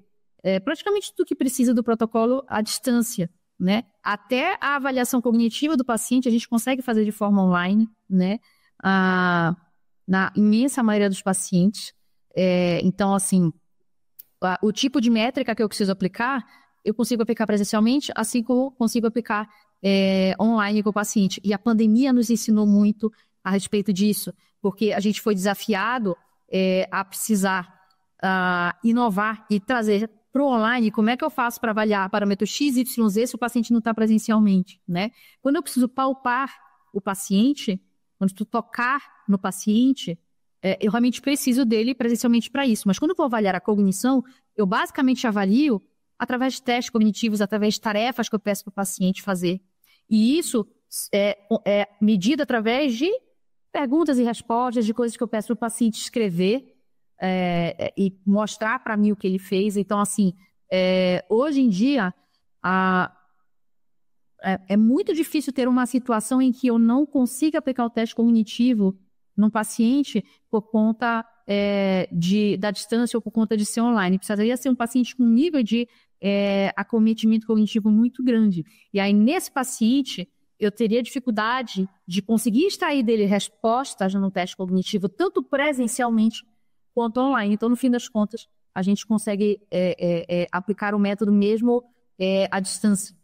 praticamente tudo que precisa do protocolo à distância, né? Até a avaliação cognitiva do paciente a gente consegue fazer de forma online, né? Na imensa maioria dos pacientes. Então, assim, o tipo de métrica que eu preciso aplicar, eu consigo aplicar presencialmente, assim como consigo aplicar online com o paciente. E a pandemia nos ensinou muito a respeito disso, porque a gente foi desafiado a precisar inovar e trazer para o online, como é que eu faço para avaliar parâmetros X, Y, Z se o paciente não está presencialmente, né? Quando eu preciso palpar o paciente, quando eu preciso tocar no paciente, eu realmente preciso dele presencialmente para isso. Mas quando eu vou avaliar a cognição, eu basicamente avalio através de testes cognitivos, através de tarefas que eu peço para o paciente fazer. E isso é medido através de perguntas e respostas, de coisas que eu peço para o paciente escrever e mostrar para mim o que ele fez. Então, assim, hoje em dia, é muito difícil ter uma situação em que eu não consiga aplicar o teste cognitivo num paciente por conta da distância ou por conta de ser online. Precisaria ser um paciente com nível de acometimento cognitivo muito grande. E aí, nesse paciente, eu teria dificuldade de conseguir extrair dele respostas no teste cognitivo, tanto presencialmente quanto online. Então, no fim das contas, a gente consegue aplicar o método mesmo à distância.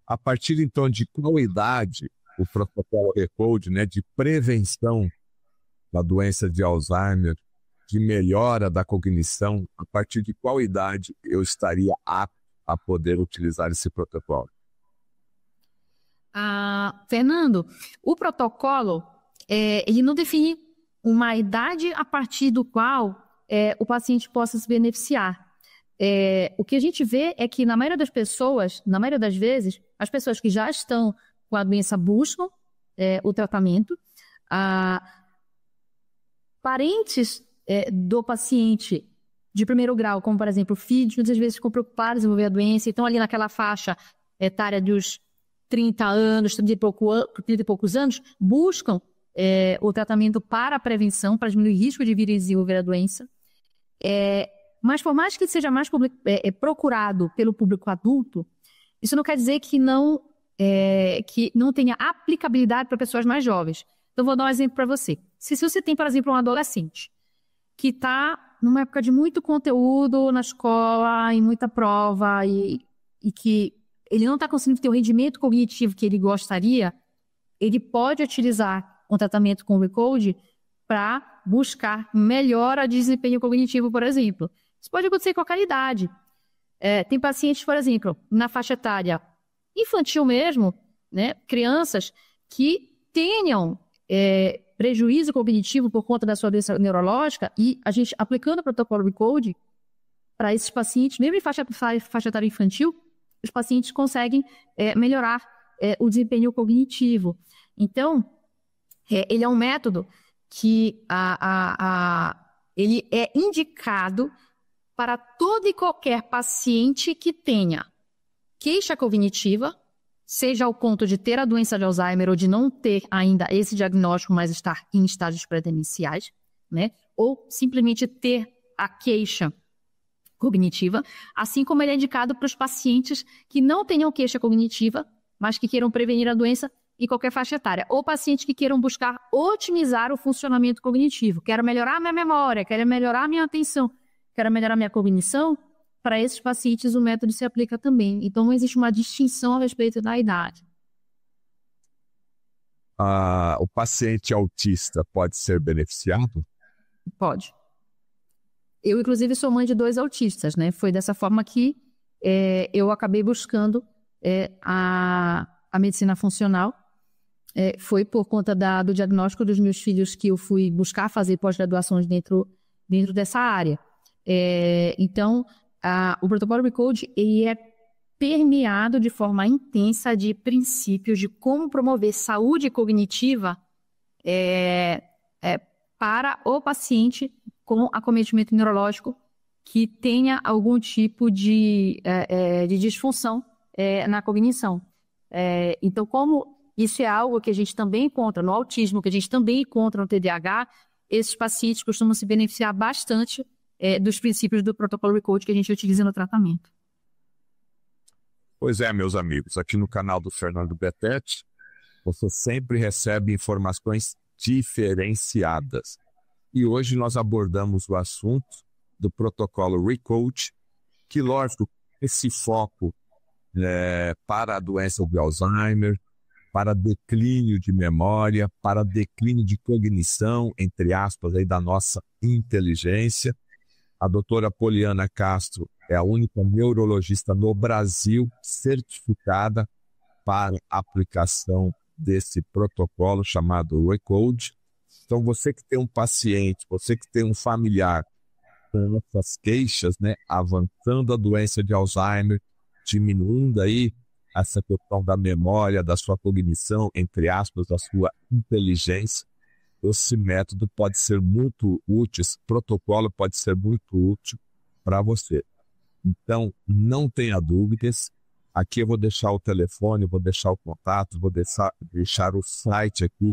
A partir, então, de qual idade o protocolo RECODE, né, de prevenção da doença de Alzheimer, de melhora da cognição, a partir de qual idade eu estaria apto a poder utilizar esse protocolo? Fernando, o protocolo, ele não define uma idade a partir do qual o paciente possa se beneficiar. O que a gente vê é que, na maioria das pessoas, na maioria das vezes, as pessoas que já estão com a doença buscam o tratamento. Parentes do paciente de primeiro grau, como, por exemplo, filhos, muitas vezes ficam preocupados em desenvolver a doença, então ali naquela faixa etária dos 30 anos, 30 e poucos anos, buscam o tratamento para a prevenção, para diminuir o risco de vir a desenvolver a doença. Mas por mais que seja mais procurado pelo público adulto, isso não quer dizer que não tenha aplicabilidade para pessoas mais jovens. Então, vou dar um exemplo para você. Se você tem, por exemplo, um adolescente que está numa época de muito conteúdo na escola, e muita prova, e que ele não está conseguindo ter o rendimento cognitivo que ele gostaria, ele pode utilizar um tratamento com o RECODE para buscar melhora de desempenho cognitivo, por exemplo. Isso pode acontecer em qualquer idade. Tem pacientes, por exemplo, na faixa etária infantil mesmo, né, crianças que tenham prejuízo cognitivo por conta da sua doença neurológica, e a gente, aplicando o protocolo RECODE para esses pacientes, mesmo em faixa etária infantil, os pacientes conseguem melhorar o desempenho cognitivo. Então, ele é um método que ele é indicado para todo e qualquer paciente que tenha queixa cognitiva, seja ao ponto de ter a doença de Alzheimer ou de não ter ainda esse diagnóstico, mas estar em estágios pré-demenciais, né? Ou simplesmente ter a queixa cognitiva, assim como ele é indicado para os pacientes que não tenham queixa cognitiva, mas que queiram prevenir a doença em qualquer faixa etária, ou pacientes que queiram buscar otimizar o funcionamento cognitivo. Quero melhorar minha memória, quero melhorar minha atenção, quero melhorar minha cognição. Para esses pacientes, o método se aplica também. Então, não existe uma distinção a respeito da idade. O paciente autista pode ser beneficiado? Pode. Eu, inclusive, sou mãe de 2 autistas, né? Foi dessa forma que eu acabei buscando a medicina funcional. Foi por conta do diagnóstico dos meus filhos que eu fui buscar fazer pós-graduações dentro dessa área. Então, o protocolo RECODE ele é permeado de forma intensa de princípios de como promover saúde cognitiva para o paciente com acometimento neurológico que tenha algum tipo de disfunção na cognição. Então, como isso é algo que a gente também encontra no autismo, que a gente também encontra no TDAH, esses pacientes costumam se beneficiar bastante dos princípios do protocolo RECODE que a gente utiliza no tratamento. Pois é, meus amigos, aqui no canal do Fernando Betete, Você sempre recebe informações diferenciadas. E hoje nós abordamos o assunto do protocolo Recode, que, lógico, esse foco para a doença de Alzheimer, para declínio de memória, para declínio de cognição, entre aspas, aí, da nossa inteligência. A doutora Poliana Castro é a única neurologista no Brasil certificada para aplicação desse protocolo chamado Recode. Então, você que tem um paciente, você que tem um familiar com essas queixas, né, avançando a doença de Alzheimer, diminuindo aí essa questão da memória, da sua cognição, entre aspas, da sua inteligência, esse método pode ser muito útil, esse protocolo pode ser muito útil para você. Então, não tenha dúvidas. Aqui eu vou deixar o telefone, vou deixar o contato, vou deixar o site aqui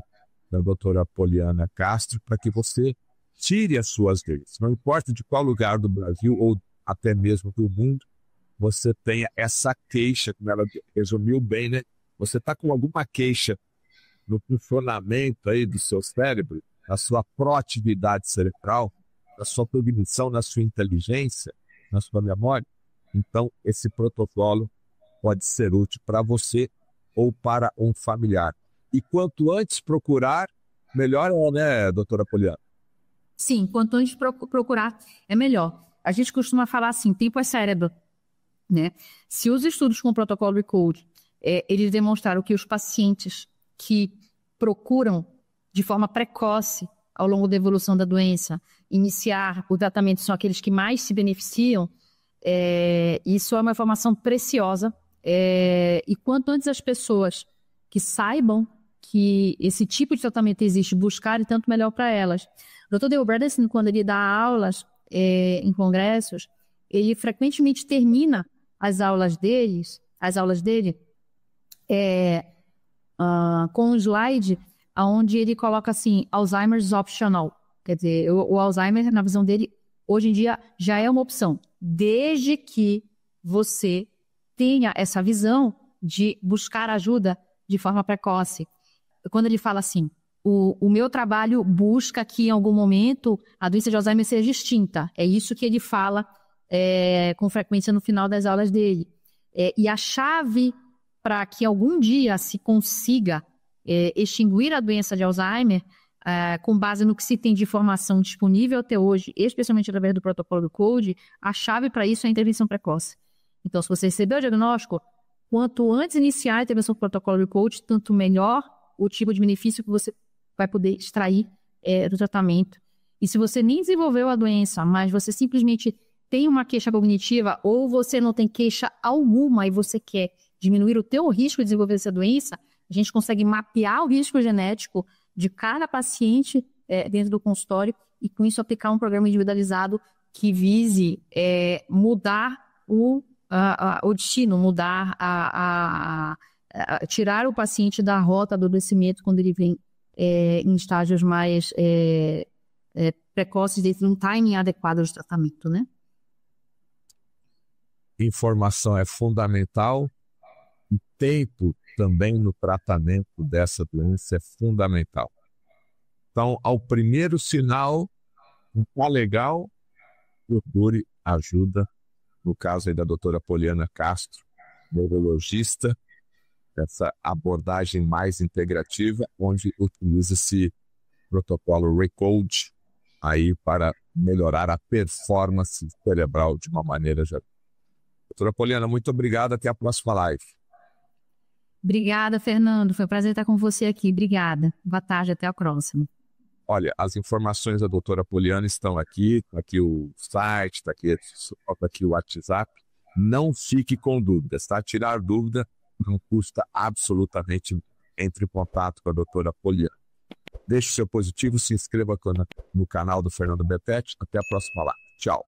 da doutora Poliana Castro para que você tire as suas dúvidas. Não importa de qual lugar do Brasil ou até mesmo do mundo, você tenha essa queixa, como ela resumiu bem, né? Você está com alguma queixa no funcionamento aí do seu cérebro, na sua proatividade cerebral, na sua cognição, na sua inteligência, na sua memória. Então, esse protocolo pode ser útil para você ou para um familiar. E quanto antes procurar, melhor é, né, doutora Poliana? Sim, quanto antes procurar, é melhor. A gente costuma falar assim, tempo é cérebro, né? Se os estudos com o protocolo Recode, eles demonstraram que os pacientes que procuram de forma precoce, ao longo da evolução da doença, iniciar o tratamento são aqueles que mais se beneficiam, isso é uma informação preciosa. E quanto antes as pessoas que saibam que esse tipo de tratamento existe, buscarem, tanto melhor para elas. O Dr. Dale Bredesen, quando ele dá aulas em congressos, ele frequentemente termina as aulas dele com um slide onde ele coloca assim, Alzheimer's optional. Quer dizer, o Alzheimer, na visão dele, hoje em dia já é uma opção, desde que você tenha essa visão de buscar ajuda de forma precoce. Quando ele fala assim, o meu trabalho busca que em algum momento a doença de Alzheimer seja extinta. É isso que ele fala com frequência no final das aulas dele. E a chave para que algum dia se consiga extinguir a doença de Alzheimer, com base no que se tem de informação disponível até hoje, especialmente através do protocolo Recode, a chave para isso é a intervenção precoce. Então, se você recebeu o diagnóstico, quanto antes iniciar a intervenção do protocolo Recode, tanto melhor o tipo de benefício que você vai poder extrair do tratamento. E se você nem desenvolveu a doença, mas você simplesmente tem uma queixa cognitiva ou você não tem queixa alguma e você quer diminuir o teu risco de desenvolver essa doença, a gente consegue mapear o risco genético de cada paciente dentro do consultório e com isso aplicar um programa individualizado que vise mudar o destino, tirar o paciente da rota do adoecimento quando ele vem em estágios mais precoces, dentro de um timing adequado de tratamento, né? Informação é fundamental. O tempo também no tratamento dessa doença é fundamental. Então, ao primeiro sinal, não está legal, procure ajuda. No caso aí da doutora Poliana Castro, neurologista, essa abordagem mais integrativa, onde utiliza-se protocolo Recode aí para melhorar a performance cerebral de uma maneira geral. Doutora Poliana, muito obrigado. Até a próxima live. Obrigada, Fernando. Foi um prazer estar com você aqui. Obrigada. Boa tarde, até a próxima. Olha, as informações da doutora Poliana estão aqui o site, está aqui o WhatsApp. Não fique com dúvidas, tá? Tirar dúvida não custa absolutamente. Entre em contato com a doutora Poliana. Deixe o seu positivo, se inscreva no canal do Fernando Bepet. Até a próxima live. Tchau.